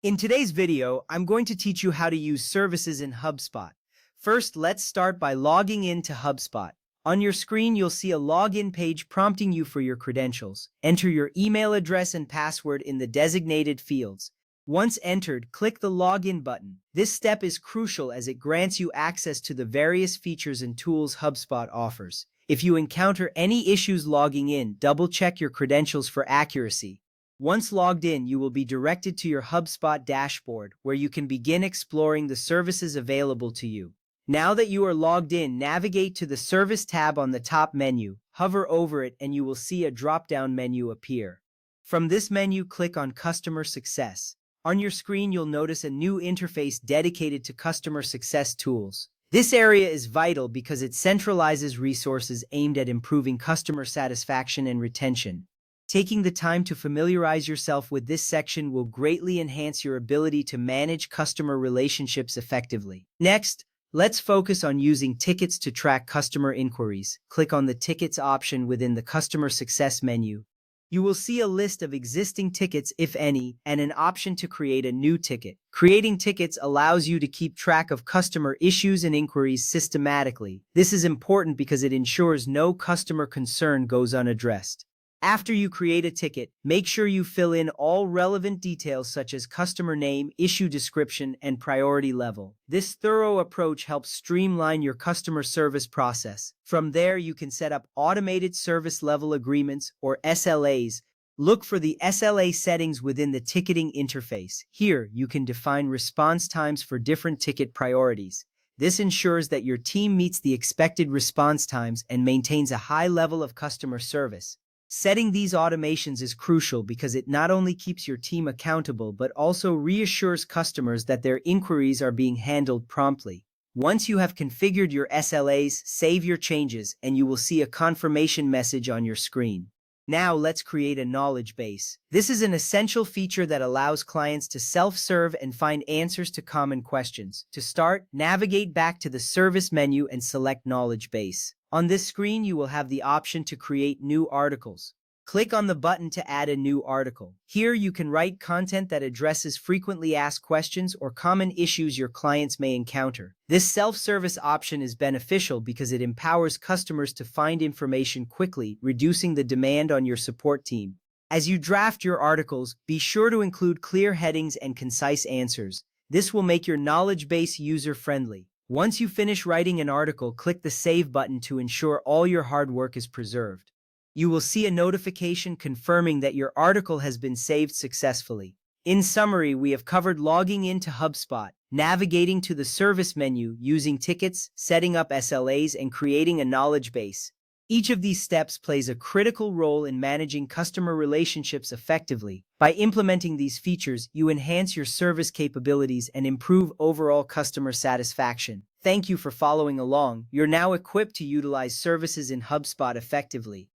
In today's video, I'm going to teach you how to use services in HubSpot. First, let's start by logging in to HubSpot. On your screen, you'll see a login page prompting you for your credentials. Enter your email address and password in the designated fields. Once entered, click the Login button. This step is crucial as it grants you access to the various features and tools HubSpot offers. If you encounter any issues logging in, double-check your credentials for accuracy. Once logged in, you will be directed to your HubSpot dashboard, where you can begin exploring the services available to you. Now that you are logged in, navigate to the Service tab on the top menu, hover over it, and you will see a drop-down menu appear. From this menu, click on Customer Success. On your screen, you'll notice a new interface dedicated to customer success tools. This area is vital because it centralizes resources aimed at improving customer satisfaction and retention. Taking the time to familiarize yourself with this section will greatly enhance your ability to manage customer relationships effectively. Next, let's focus on using tickets to track customer inquiries. Click on the Tickets option within the Customer Success menu. You will see a list of existing tickets, if any, and an option to create a new ticket. Creating tickets allows you to keep track of customer issues and inquiries systematically. This is important because it ensures no customer concern goes unaddressed. After you create a ticket, make sure you fill in all relevant details such as customer name, issue description, and priority level. This thorough approach helps streamline your customer service process. From there, you can set up automated service level agreements, or SLAs. Look for the SLA settings within the ticketing interface. Here, you can define response times for different ticket priorities. This ensures that your team meets the expected response times and maintains a high level of customer service. Setting these automations is crucial because it not only keeps your team accountable but also reassures customers that their inquiries are being handled promptly. Once you have configured your SLAs, save your changes, and you will see a confirmation message on your screen. Now let's create a knowledge base. This is an essential feature that allows clients to self-serve and find answers to common questions. To start, navigate back to the Service menu and select Knowledge Base. On this screen, you will have the option to create new articles. Click on the button to add a new article. Here, you can write content that addresses frequently asked questions or common issues your clients may encounter. This self-service option is beneficial because it empowers customers to find information quickly, reducing the demand on your support team. As you draft your articles, be sure to include clear headings and concise answers. This will make your knowledge base user-friendly. Once you finish writing an article, click the Save button to ensure all your hard work is preserved. You will see a notification confirming that your article has been saved successfully. In summary, we have covered logging into HubSpot, navigating to the Service menu, using tickets, setting up SLAs, and creating a knowledge base. Each of these steps plays a critical role in managing customer relationships effectively. By implementing these features, you enhance your service capabilities and improve overall customer satisfaction. Thank you for following along. You're now equipped to utilize services in HubSpot effectively.